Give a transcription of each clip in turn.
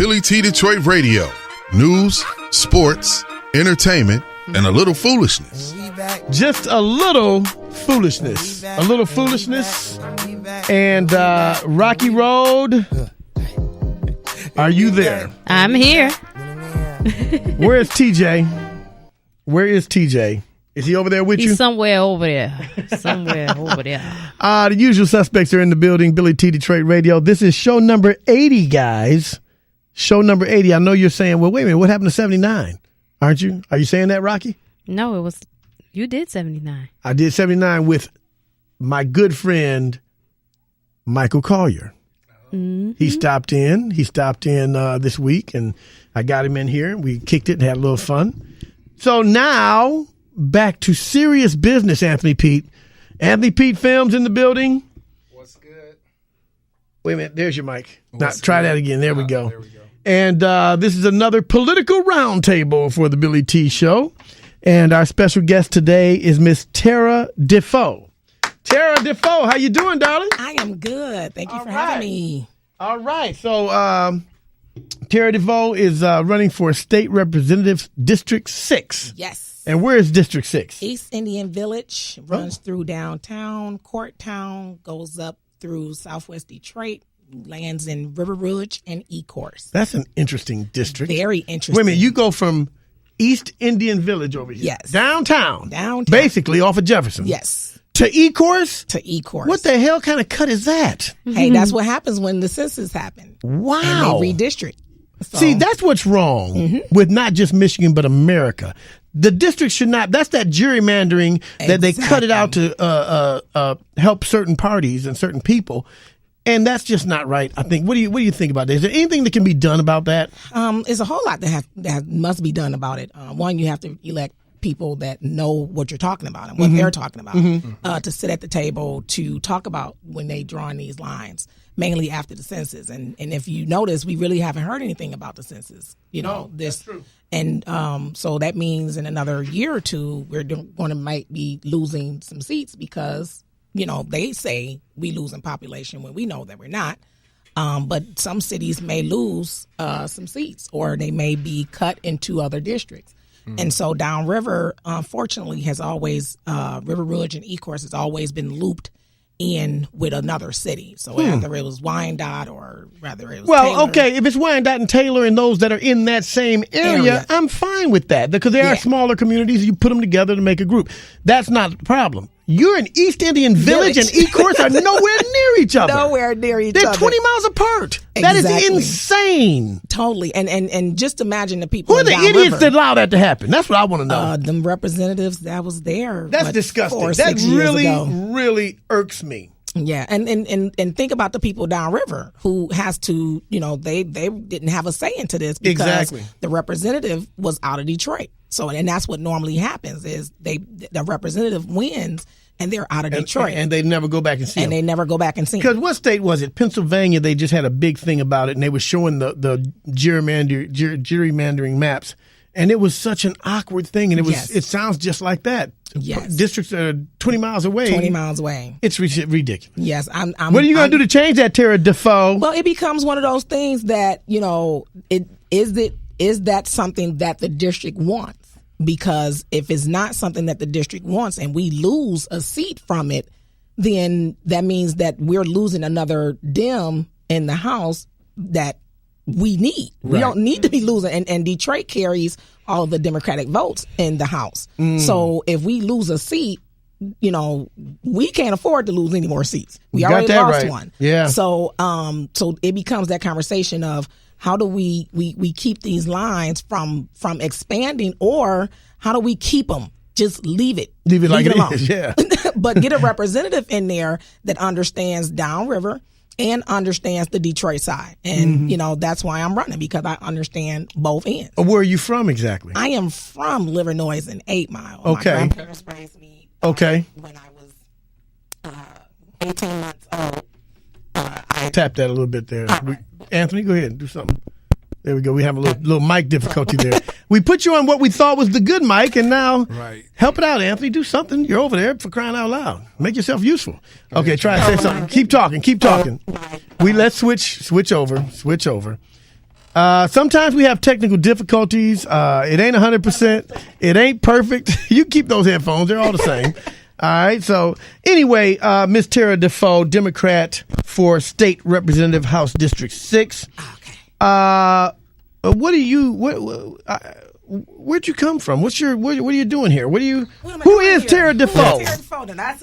Billy T. Detroit Radio. News, sports, entertainment, and a little foolishness. Just a little foolishness. A little foolishness. And Rocky Road, are you there? I'm here. Where is TJ? Where is TJ? Is he over there with you? He's somewhere over there. The usual suspects are in the building. Billy T. Detroit Radio. This is show number 80, guys. Show number 80. I know you're saying, well, wait a minute, what happened to 79? Aren't you? Are you saying that, Rocky? No, it was, you did 79. I did 79 with my good friend, Michael Collier. Mm-hmm. He stopped in this week, and I got him in here. We kicked it and had a little fun. So now, back to serious business, Anthony Pete. Anthony Pete Films in the building. What's good? Wait a minute. There's your mic. Try that again. There we go. There we go. And this is another political roundtable for the Billy T Show. And our special guest today is Miss Terra DeFoe. Terra DeFoe, how you doing, darling? I am good. Thank you for having me. All right. So Terra DeFoe is running for State Representative District 6. Yes. And where is District 6? East Indian Village, runs through downtown, Court Town, goes up through Southwest Detroit, lands in River Ridge and Ecorse. That's an interesting district. Very interesting. Wait a minute, you go from East Indian Village over here. Yes. Downtown. Downtown. Basically off of Jefferson. Yes. To Ecorse? To Ecorse. What the hell kind of cut is that? Hey, that's what happens when the census happen. Wow. And they redistrict. So. See, that's what's wrong with not just Michigan, but America. The district should not, that's that gerrymandering that they cut it out to help certain parties and certain people. And that's just not right, I think. What do you think about that? Is there anything that can be done about that? There's a whole lot that must be done about it. One, you have to elect people that know what you're talking about and what they're talking about to sit at the table to talk about when they drawing these lines, mainly after the census. And if you notice, we really haven't heard anything about the census. That's true. And so that means in another year or two, we're going to might be losing some seats because, they say we losing population when we know that we're not. But some cities may lose some seats or they may be cut into other districts. And so downriver, unfortunately, has always, River Ridge and Ecorse has always been looped in with another city. So whether it was Wyandotte or rather it was Taylor. Okay, if it's Wyandotte and Taylor and those that are in that same area, I'm fine with that because they are smaller communities. You put them together to make a group. That's not the problem. You're in East Indian Village and Ecorse are nowhere near each other. Nowhere near each other. They're 20 miles apart. Exactly. That is insane. Totally. And just imagine the people Who are the idiots that allow that to happen? That's what I want to know. Them representatives that was there. That's disgusting. 4 or that 6 years really, ago. really irks me. Yeah, and think about the people downriver who has to, they didn't have a say into this because the representative was out of Detroit. So, and that's what normally happens is the representative wins and they're out of Detroit. And they never go back and see them. And they never go back and see them. Because what state was it? Pennsylvania, they just had a big thing about it and they were showing the gerrymandering maps. And it was such an awkward thing. And it sounds just like that. Yes. Districts are 20 miles away. 20 miles away. It's ridiculous. Yes. What are you going to do to change that, Terra DeFoe? Well, it becomes one of those things that, is that something that the district wants? Because if it's not something that the district wants and we lose a seat from it, then that means that we're losing another Dem in the House that we need. Right. We don't need to be losing. And Detroit carries all of the Democratic votes in the House. So if we lose a seat, we can't afford to lose any more seats. We already lost one. Yeah. So it becomes that conversation of how do we keep these lines from expanding, or how do we keep them? Just leave it like it alone. is. Yeah. But get a representative in there that understands downriver and understands the Detroit side. And, that's why I'm running, because I understand both ends. Where are you from exactly? I am from Livernois and 8 Mile. Okay. My grandparents raised me when I was 18 months old. Tap that a little bit there. Anthony, go ahead and do something. There we go. We have a little mic difficulty there. We put you on what we thought was the good mic, and now help it out, Anthony. Do something. You're over there for crying out loud. Make yourself useful. Okay, try to say something. Keep talking. Let's switch over. Sometimes we have technical difficulties. It ain't 100%. It ain't perfect. You keep those headphones. They're all the same. All right. So anyway, Miss Terra DeFoe, Democrat for State Representative, House District 6. Okay. Where'd you come from? What are you doing here? Who Who is Terra DeFoe? Terra DeFoe? Now, that's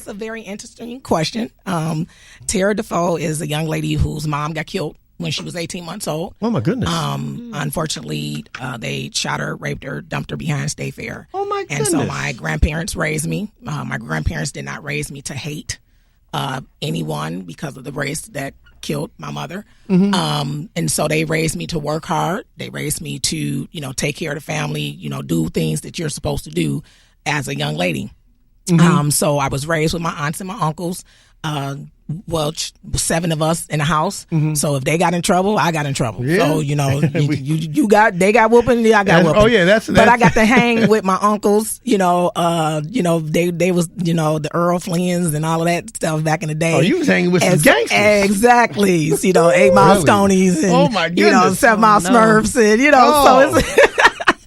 a very interesting question. Terra DeFoe is a young lady whose mom got killed when she was 18 months old. Oh my goodness. Unfortunately, they shot her, raped her, dumped her behind State Fair. Oh my goodness. And so my grandparents raised me. My grandparents did not raise me to hate anyone because of the race that killed my mother. And so they raised me to work hard. They raised me to, take care of the family, do things that you're supposed to do as a young lady. So I was raised with my aunts and my uncles. 7 of us in the house. So if they got in trouble, I got in trouble. Yeah. So they got whooping, I got whooping. Oh yeah, that's. But I got to hang with my uncles. They was the Earl Flynn's and all of that stuff back in the day. Oh, you was hanging with some gangsters. Exactly. 8 Mile Stonies and oh my goodness. 7 Mile Smurfs and so it's.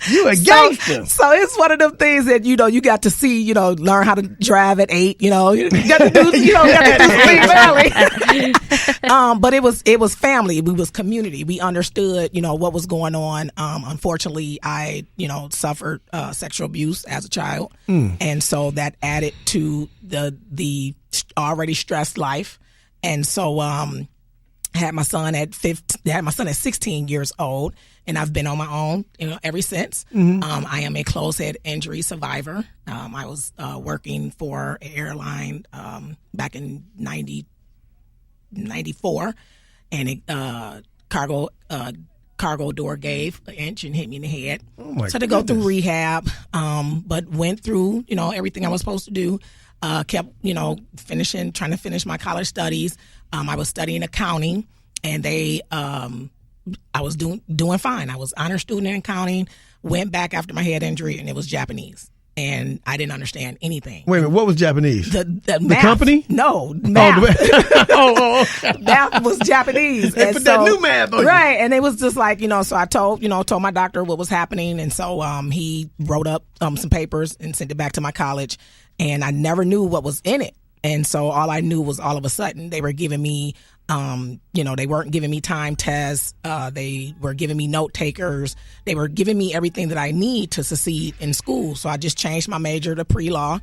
You a gangster. So it's one of them things that you got to see. Learn how to drive at 8. You got to do. Got to do Sleep Valley. But it was family. We was community. We understood. What was going on. Unfortunately, I suffered sexual abuse as a child, and so that added to the already stressed life, and so had my son at 16 years old. And I've been on my own, ever since. I am a closed head injury survivor. I was working for an airline back in 94, and a cargo door gave an inch and hit me in the head. Oh my so to go through rehab, but went through everything I was supposed to do. Kept trying to finish my college studies. I was studying accounting, and I was doing fine. I was honor student in accounting, went back after my head injury, and it was Japanese. And I didn't understand anything. Wait a minute, what was Japanese? The math. Company? No, math. Okay. Math was Japanese. They put that new math on you. Right, and it was just like, so I told my doctor what was happening, and so he wrote up some papers and sent it back to my college, and I never knew what was in it. And so all I knew was all of a sudden they were giving me they weren't giving me time tests. They were giving me note takers. They were giving me everything that I need to succeed in school. So I just changed my major to pre-law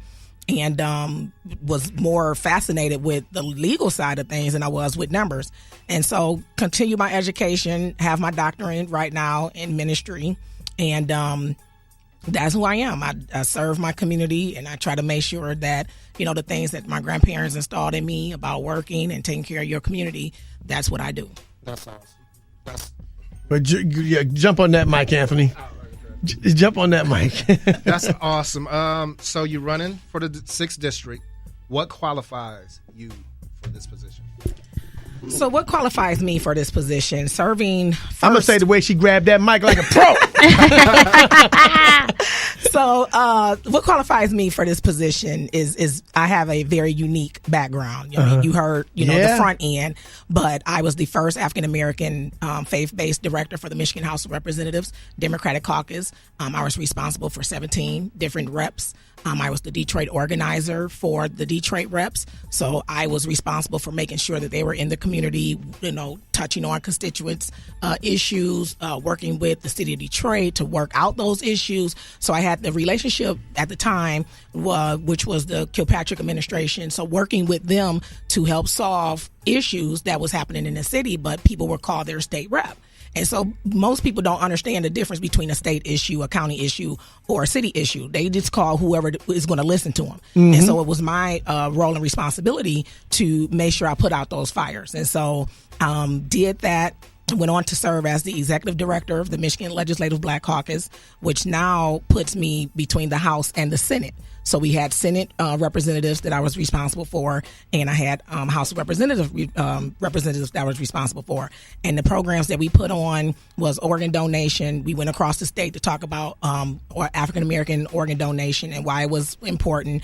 and was more fascinated with the legal side of things than I was with numbers. And so continue my education, have my doctorate right now in ministry. And that's who I am. I serve my community, and I try to make sure that, the things that my grandparents installed in me about working and taking care of your community, that's what I do. That's awesome. But jump on that mic, Anthony. Jump on that mic. That's awesome. So you're running for the 6th district. What qualifies you for this position? So what qualifies me for this position? Serving first. I'm going to say the way she grabbed that mic like a pro. So what qualifies me for this position is I have a very unique background. You heard, the front end, but I was the first African-American faith-based director for the Michigan House of Representatives, Democratic Caucus. I was responsible for 17 different reps. I was the Detroit organizer for the Detroit reps. So I was responsible for making sure that they were in the community, touching on constituents' issues, working with the city of Detroit to work out those issues. So I had the relationship at the time, which was the Kilpatrick administration. So working with them to help solve issues that was happening in the city, but people were called their state rep. And so most people don't understand the difference between a state issue, a county issue, or a city issue. They just call whoever is going to listen to them. And so it was my role and responsibility to make sure I put out those fires. And so did that. Went on to serve as the executive director of the Michigan Legislative Black Caucus, which now puts me between the House and the Senate. So we had Senate representatives that I was responsible for, and I had House representatives that I was responsible for. And the programs that we put on was organ donation. We went across the state to talk about African American organ donation and why it was important.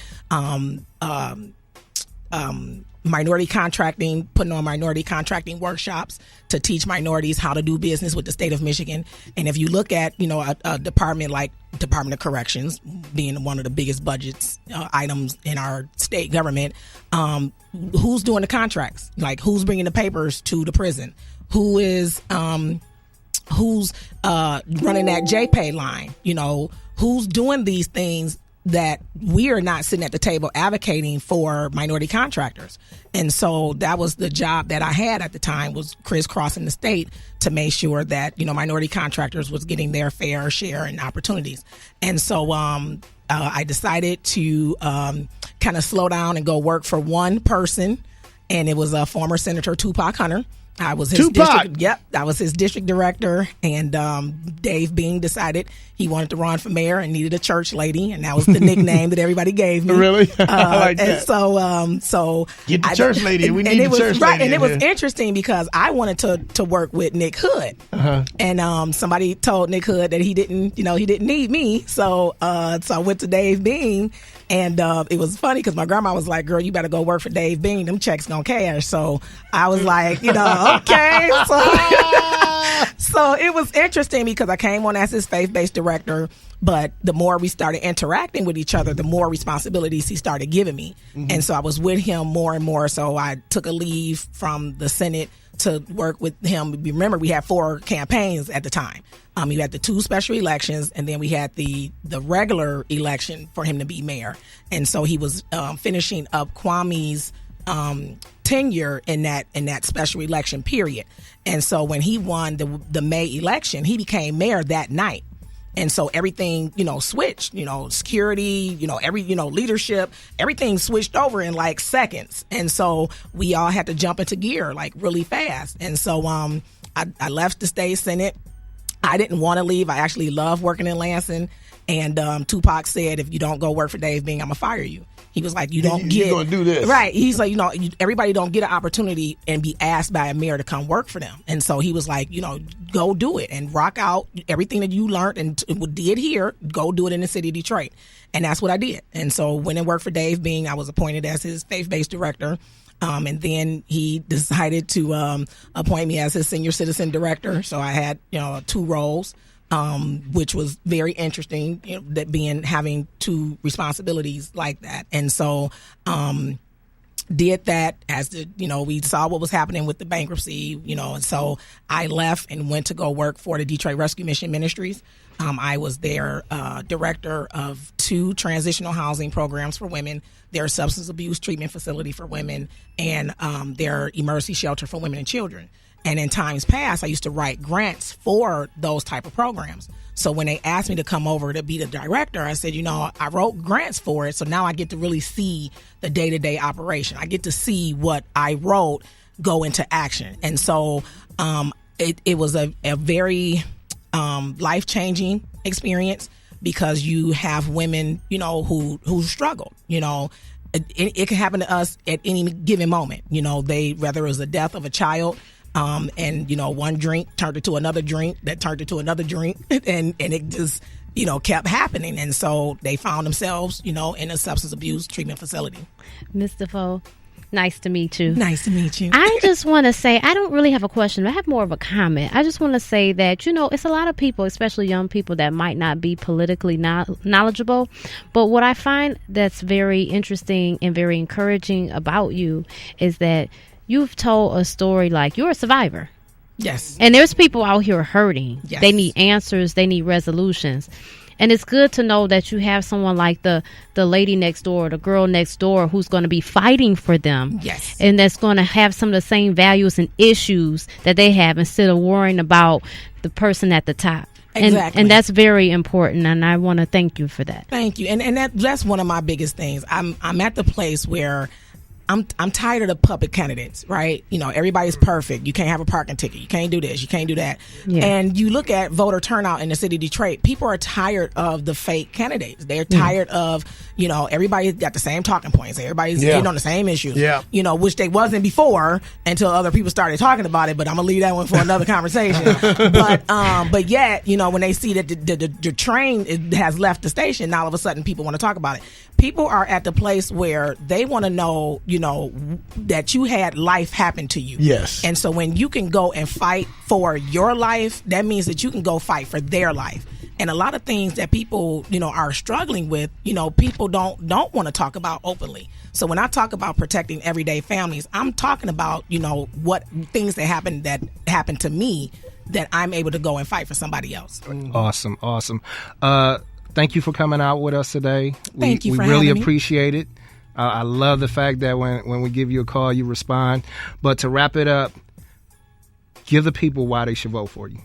minority contracting, putting on minority contracting workshops to teach minorities how to do business with the state of Michigan. And if you look at, a department like Department of Corrections being one of the biggest budgets items in our state government, who's doing the contracts? Like, who's bringing the papers to the prison? Who's running that JPay line? Who's doing these things that we are not sitting at the table advocating for minority contractors? And so that was the job that I had at the time, was crisscrossing the state to make sure that, minority contractors was getting their fair share and opportunities. And so I decided to kind of slow down and go work for one person, and it was former Senator Tupac Hunter. I was his I was his district director, and Dave Bean decided he wanted to run for mayor and needed a church lady, and that was the nickname that everybody gave me. Really? I like that. And so get the church lady. We need the church lady. And it was interesting because I wanted to work with Nick Hood, and somebody told Nick Hood that he didn't need me. So I went to Dave Bean, and it was funny because my grandma was like, "Girl, you better go work for Dave Bean. Them checks gonna cash." So I was like, okay. So it was interesting because I came on as his faith-based director, but the more we started interacting with each other, the more responsibilities he started giving me. And so I was with him more and more. So I took a leave from the Senate to work with him. Remember, we had 4 campaigns at the time. You had the 2 special elections, and then we had the regular election for him to be mayor. And so he was finishing up Kwame's tenure in that special election period. And so when he won the May election, he became mayor that night. And so everything, switched, security, leadership, everything switched over in like seconds. And so we all had to jump into gear like really fast. And so I left the state Senate. I didn't want to leave. I actually love working in Lansing. And Tupac said, if you don't go work for Dave Bean, I'm going to fire you. He was like, you're going to do this. Right. He's like, everybody don't get an opportunity and be asked by a mayor to come work for them. And so he was like, go do it and rock out everything that you learned and did here, go do it in the city of Detroit. And that's what I did. And so when I worked for Dave Bean, I was appointed as his faith-based director. And then he decided to appoint me as his senior citizen director. So I had, 2 roles. Which was very interesting, having 2 responsibilities like that. And so did that as we saw what was happening with the bankruptcy, and so I left and went to go work for the Detroit Rescue Mission Ministries. I was their director of 2 transitional housing programs for women, their substance abuse treatment facility for women, and their emergency shelter for women and children. And in times past, I used to write grants for those type of programs. So when they asked me to come over to be the director, I said, I wrote grants for it. So now I get to really see the day-to-day operation. I get to see what I wrote go into action. And so it was a very life-changing experience because you have women, who struggle, it can happen to us at any given moment. Whether it was the death of a child, and one drink turned into another drink that turned into another drink, and it just kept happening, and so they found themselves in a substance abuse treatment facility. Ms. DeFoe, nice to meet you. Nice to meet you. I just want to say, I don't really have a question. I have more of a comment. I just want to say that, it's a lot of people, especially young people, that might not be politically knowledgeable. But what I find that's very interesting and very encouraging about you is that you've told a story like you're a survivor. Yes. And there's people out here hurting. Yes. They need answers. They need resolutions. And it's good to know that you have someone like the lady next door, the girl next door, who's going to be fighting for them. Yes. And that's going to have some of the same values and issues that they have instead of worrying about the person at the top. Exactly. And that's very important, and I want to thank you for that. Thank you. And that's one of my biggest things. I'm at the place where I'm tired of the puppet candidates, right? Everybody's perfect. You can't have a parking ticket. You can't do this. You can't do that. Yeah. And you look at voter turnout in the city of Detroit. People are tired of the fake candidates. They're tired of, everybody's got the same talking points. Everybody's getting on the same issues. Yeah. Which they wasn't before until other people started talking about it. But I'm gonna leave that one for another conversation. But yet, when they see that the train has left the station, now all of a sudden people want to talk about it. People are at the place where they want to know, that you had life happen to you. Yes. And so when you can go and fight for your life, that means that you can go fight for their life. And a lot of things that people, are struggling with, people don't want to talk about openly. So when I talk about protecting everyday families, I'm talking about, what things that happened to me that I'm able to go and fight for somebody else. Awesome. Thank you for coming out with us today. Thank you for we really having me. appreciate it. I love the fact that when we give you a call, you respond. But to wrap it up, give the people why they should vote for you.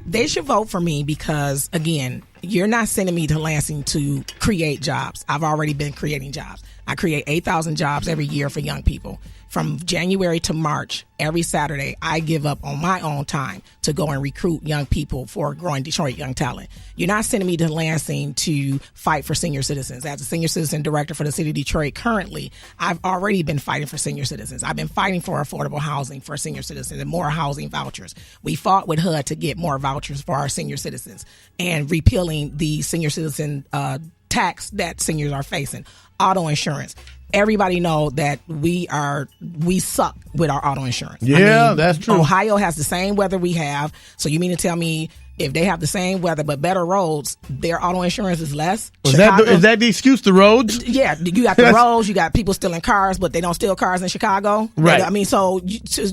They should vote for me because, again, you're not sending me to Lansing to create jobs. I've already been creating jobs. I create 8,000 jobs every year for young people. From January to March, every Saturday, I give up on my own time to go and recruit young people for growing Detroit young talent. You're not sending me to Lansing to fight for senior citizens. As a senior citizen director for the city of Detroit currently, I've already been fighting for senior citizens. I've been fighting for affordable housing for senior citizens and more housing vouchers. We fought with HUD to get more vouchers for our senior citizens and repealing the senior citizen tax that seniors are facing. Auto insurance. Everybody know that we suck with our auto insurance. Yeah, that's true. Ohio has the same weather we have. So you mean to tell me if they have the same weather but better roads, their auto insurance is less? Is that the excuse, the roads? Yeah, you got the roads, you got people stealing cars, but they don't steal cars in Chicago. Right. I mean, so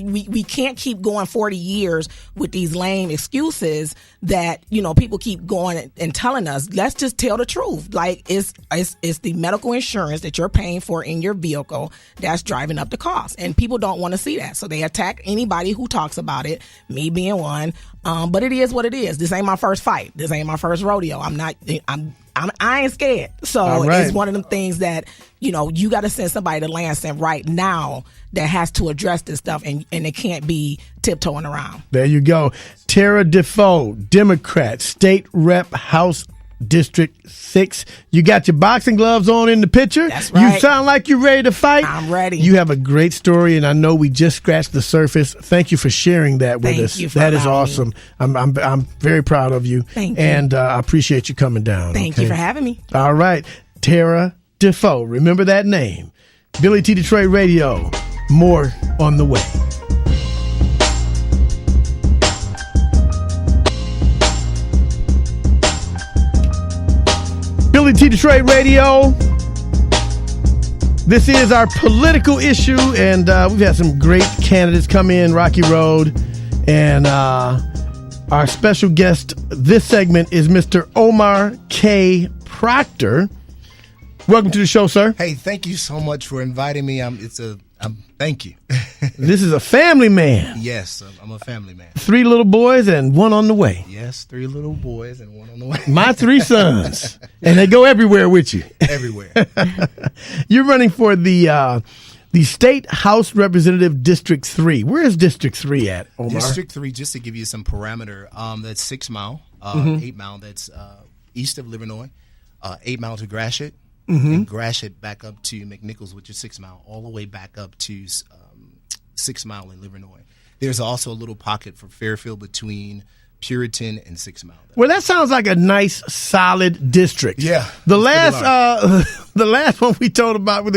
we can't keep going 40 years with these lame excuses that, people keep going and telling us. Let's just tell the truth. Like, it's the medical insurance that you're paying for in your vehicle that's driving up the cost. And people don't want to see that. So they attack anybody who talks about it, me being one. But it is what it is. This ain't my first fight. This ain't my first rodeo. I ain't scared. So It's one of them things that, you got to send somebody to Lansing right now that has to address this stuff, and it can't be tiptoeing around. There you go. Terra DeFoe, Democrat, State Rep, House District 6. You got your boxing gloves on in the picture. That's right. You sound like you're ready to fight. I'm ready. You have a great story, and I know we just scratched the surface. Thank you for sharing that with us. Thank you for that is allowing awesome. I'm very proud of you. Thank you. And I appreciate you coming down. Thank you for having me. All right. Terra DeFoe. Remember that name. Billy T. Detroit Radio. More on the way. Billy T. Detroit Radio. This is our political issue, and we've had some great candidates come in, Rocky Road, and our special guest this segment is Mr. Omar K. Proctor. Welcome to the show, sir. Hey, thank you so much for inviting me. Thank you. This is a family man. Yes, I'm a family man. 3 little boys and 1 on the way. Yes, 3 little boys and 1 on the way. My 3 sons, and they go everywhere with you. Everywhere. You're running for the State House Representative District 3. Where is District 3 at, Omar? District 3, just to give you some parameter, that's 6 Mile, 8 Mile, that's east of Livernois, 8 Mile to Gratiot, and Gratiot back up to McNichols, which is 6 Mile, all the way back up to 6 Mile in Livernois. There's also a little pocket for Fairfield between Puritan and 6 Mile. Well, that sounds like a nice, solid district. Yeah, the last one we talked about with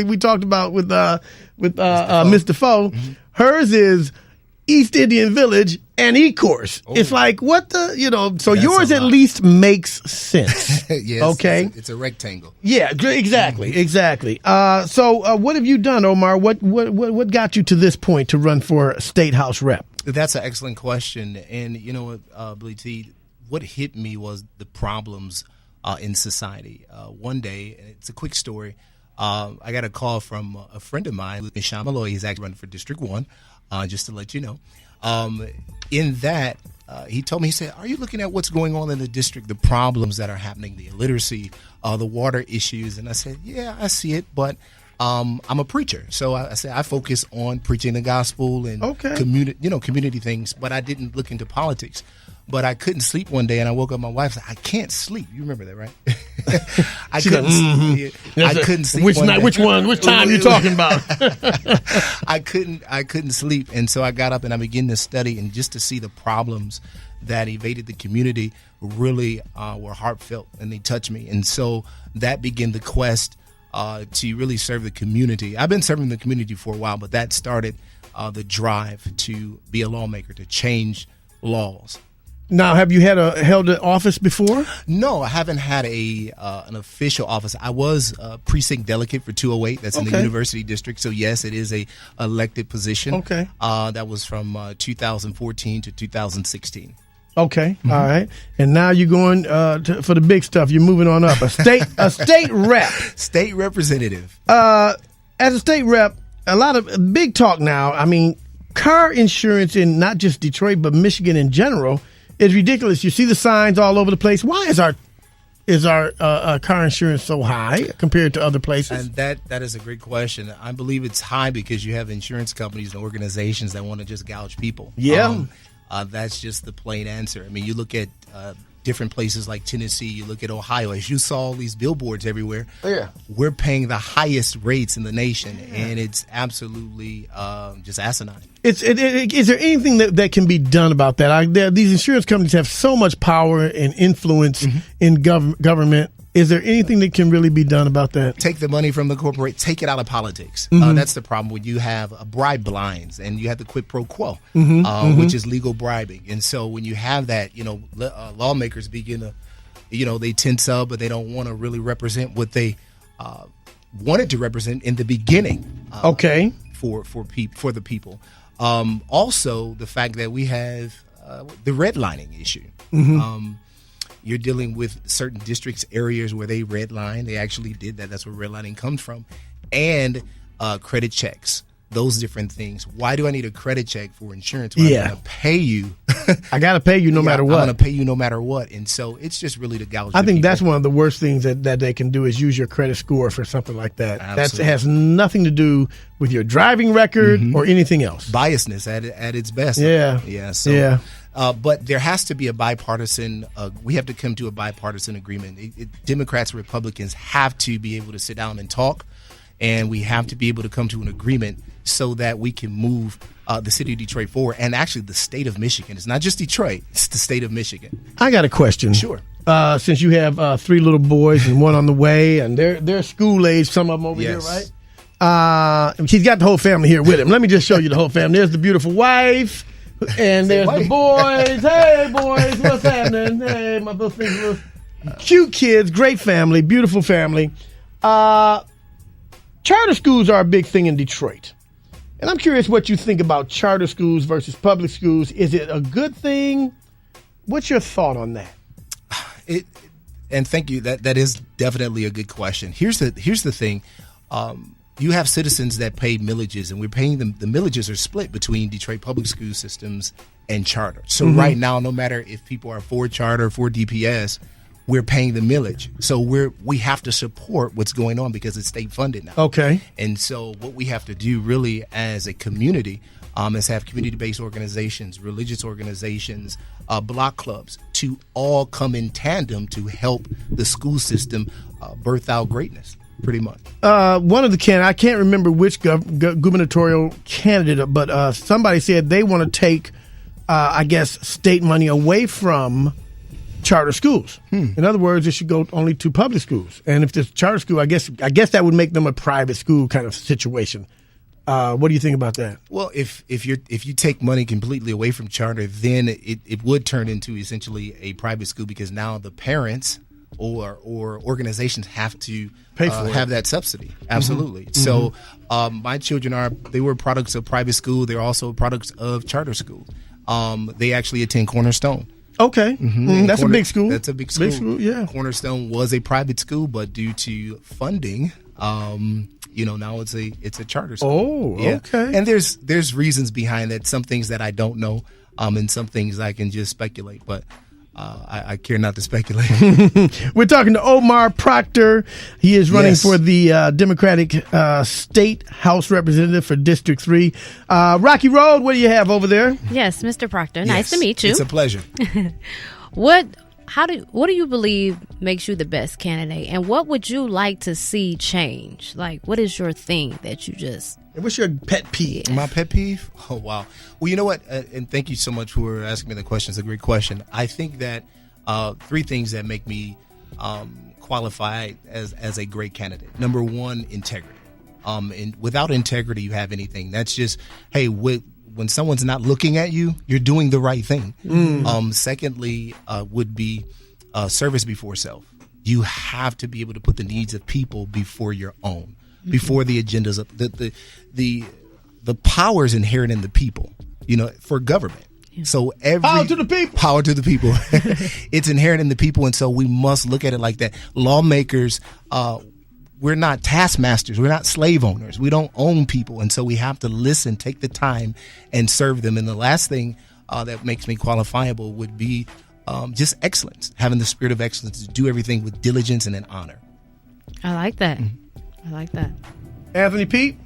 Ms. DeFoe, hers is East Indian Village and Ecorse. Oh. It's like, what the, so that's yours at least makes sense. Yes, okay. It's a rectangle. Yeah, exactly. So what have you done, Omar? What got you to this point to run for State House Rep? That's an excellent question. And you know what, Billy T, what hit me was the problems in society. One day, and it's a quick story, I got a call from a friend of mine, Sean Malloy. He's actually running for District 1, just to let you know. In that, he told me, he said, are you looking at what's going on in the district, the problems that are happening, the illiteracy, the water issues? And I said, yeah, I see it, but I'm a preacher. So I said, I focus on preaching the gospel and community things, but I didn't look into politics. But I couldn't sleep one day, and I woke up. My wife said, "I can't sleep." You remember that, right? I couldn't sleep. Which night? Which one? Which time you talking about? I couldn't sleep, and so I got up and I began to study, and just to see the problems that evaded the community really were heartfelt, and they touched me. And so that began the quest to really serve the community. I've been serving the community for a while, but that started the drive to be a lawmaker, to change laws. Now, have you held an office before? No, I haven't had an official office. I was a precinct delegate for 208. That's in the University District. So, yes, it is a elected position. Okay. That was from 2014 to 2016. Okay. All right. And now you're going for the big stuff. You're moving on up. A state rep. State representative. As a state rep, a lot of big talk now. I mean, car insurance in not just Detroit, but Michigan in general is ridiculous. You see the signs all over the place. Why is our car insurance so high compared to other places? And that is a great question. I believe it's high because you have insurance companies and organizations that want to just gouge people. Yeah. That's just the plain answer. I mean, you look at different places like Tennessee, you look at Ohio, as you saw all these billboards everywhere. Yeah. We're paying the highest rates in the nation, and it's absolutely just asinine. Is there anything that can be done about that? These insurance companies have so much power and influence in government. Is there anything that can really be done about that? Take the money from the corporate, take it out of politics. That's the problem when you have bribe blinds and you have the quid pro quo, which is legal bribing. And so when you have that, lawmakers begin to, they tense up, but they don't want to really represent what they wanted to represent in the beginning. For the people. Also, the fact that we have the redlining issue. You're dealing with certain districts, areas where they redline. They actually did that. That's where redlining comes from. And credit checks, those different things. Why do I need a credit check for insurance when I'm going to pay you? I got to pay you no matter what. I'm going to pay you no matter what. And so it's just really to gouge. I think that's one of the worst things that they can do is use your credit score for something like that. That has nothing to do with your driving record or anything else. Biasness at its best. But there has to be a bipartisan, we have to come to a bipartisan agreement. Democrats and Republicans have to be able to sit down and talk, and we have to be able to come to an agreement so that we can move the city of Detroit forward, and actually the state of Michigan. It's not just Detroit, it's the state of Michigan. I got a question. Sure. Since you have 3 little boys and one on the way, and they're school age, some of them over here, right? He's got the whole family here with him. Let me just show you the whole family. There's the beautiful wife. And there's the boys. Hey, boys, what's happening? Hey, my little cute kids, great family, beautiful family. Charter schools are a big thing in Detroit. And I'm curious what you think about charter schools versus public schools. Is it a good thing? What's your thought on that? And thank you. That is definitely a good question. Here's the thing. You have citizens that pay millages, and we're paying them. The millages are split between Detroit public school systems and charter. So right now, no matter if people are for charter, for DPS, we're paying the millage. So we have to support what's going on because it's state funded now. Okay. And so what we have to do really as a community is have community-based organizations, religious organizations, block clubs to all come in tandem to help the school system birth out greatness. Pretty much. One of the I can't remember which gubernatorial candidate, but somebody said they want to take, state money away from charter schools. In other words, it should go only to public schools. And if there's charter school, I guess that would make them a private school kind of situation. What do you think about that? Well, if you take money completely away from charter, then it would turn into essentially a private school because now the parents or organizations have to pay for have that subsidy. Absolutely. So my children they were products of private school. They're also products of charter school. They actually attend Cornerstone. Okay. That's a big school. That's a big school. Big school, yeah. Cornerstone was a private school, but due to funding, now it's a charter school. Oh, yeah. Okay. And there's reasons behind that. Some things that I don't know, and some things I can just speculate. But I care not to speculate. We're talking to Omar Proctor. He is running for the Democratic State House Representative for District 3. Rocky Road, what do you have over there? Yes, Mr. Proctor. Nice to meet you. It's a pleasure. What do you believe makes you the best candidate, and what would you like to see change? Like, what is your thing that you just... What's your pet peeve? My pet peeve? Oh, wow. Well, you know what? And thank you so much for asking me the question. It's a great question. I think that 3 things that make me qualify as a great candidate. Number one, integrity. And without integrity, you have anything. That's just, hey, when someone's not looking at you, you're doing the right thing. Secondly, would be service before self. You have to be able to put the needs of people before your own, before the agendas of the power is inherent in the people, for government. So power to the people. Power to the people. It's inherent in the people, and so we must look at it like that. Lawmakers, we're not taskmasters. We're not slave owners. We don't own people, and so we have to listen, take the time, and serve them. And the last thing that makes me qualifiable would be just excellence, having the spirit of excellence to do everything with diligence and in honor. I like that. I like that. Anthony Pete?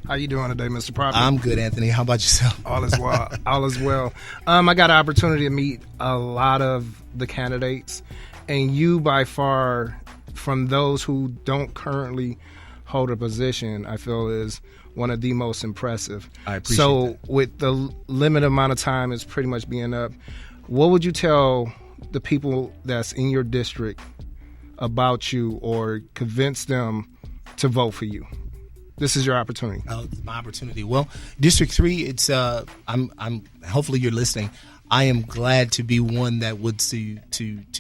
How you doing today, Mr. Prophet? I'm good, Anthony. How about yourself? All is well. All is well. I got an opportunity to meet a lot of the candidates, and you by far, from those who don't currently hold a position, I feel is one of the most impressive. I appreciate that. So with the limited amount of time is pretty much being up, what would you tell the people that's in your district about you or convince them to vote for you? This is your opportunity. It's my opportunity. Well, District 3, it's I'm hopefully you're listening. I am glad to be one that would to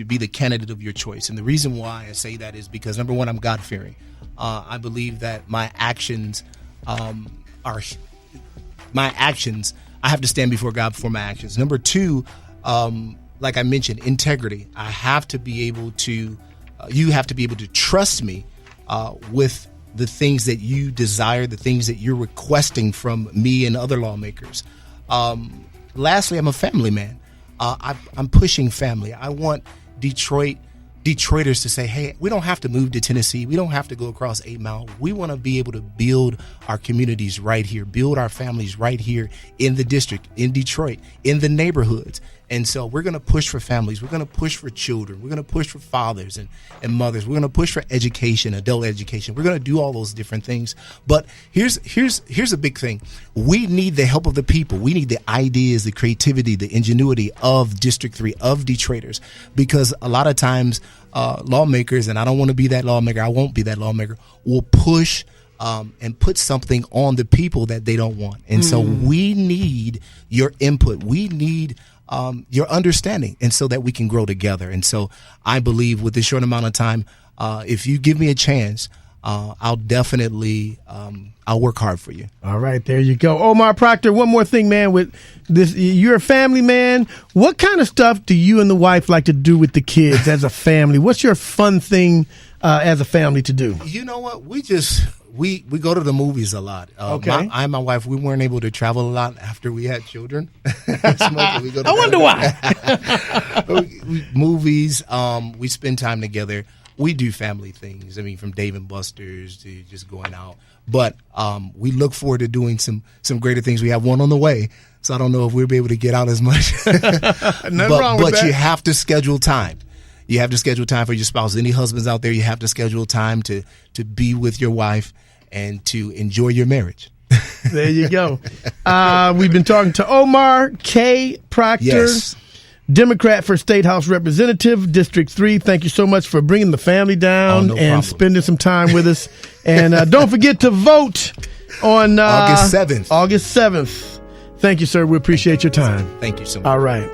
be the candidate of your choice. And the reason why I say that is because, number one, I'm God-fearing. I believe that my actions I have to stand before God for my actions. Number two, like I mentioned, integrity. I have to be able to you have to be able to trust me with the things that you desire, the things that you're requesting from me and other lawmakers. Lastly, I'm a family man. I'm pushing family. I want Detroiters to say, hey, we don't have to move to Tennessee. We don't have to go across 8 Mile. We want to be able to build our communities right here, build our families right here in the district, in Detroit, in the neighborhoods. And so we're going to push for families. We're going to push for children. We're going to push for fathers and mothers. We're going to push for education, adult education. We're going to do all those different things. But here's a big thing. We need the help of the people. We need the ideas, the creativity, the ingenuity of District 3, of Detroiters, because a lot of times lawmakers, and I don't want to be that lawmaker, I won't be that lawmaker, will push and put something on the people that they don't want. And so we need your input. We need your understanding, and so that we can grow together. And so I believe with this short amount of time, if you give me a chance, I'll definitely I'll work hard for you. All right, there you go. Omar Proctor, one more thing, man. With this, you're a family man. What kind of stuff do you and the wife like to do with the kids as a family? What's your fun thing as a family to do? You know what? We go to the movies a lot. Okay. I and my wife, we weren't able to travel a lot after we had children. I wonder why. Movies. We spend time together. We do family things. I mean, from Dave & Buster's to just going out. But we look forward to doing some greater things. We have one on the way, so I don't know if we'll be able to get out as much. Nothing wrong with that. But you have to schedule time. You have to schedule time for your spouse. Any husbands out there, you have to schedule time to be with your wife and to enjoy your marriage. There you go. We've been talking to Omar K. Proctor, yes. Democrat for State House Representative, District 3. Thank you so much for bringing the family down no and problem. Spending some time with us. And don't forget to vote on August 7th. August 7th. Thank you, sir. We appreciate your time. Thank you so much. All right.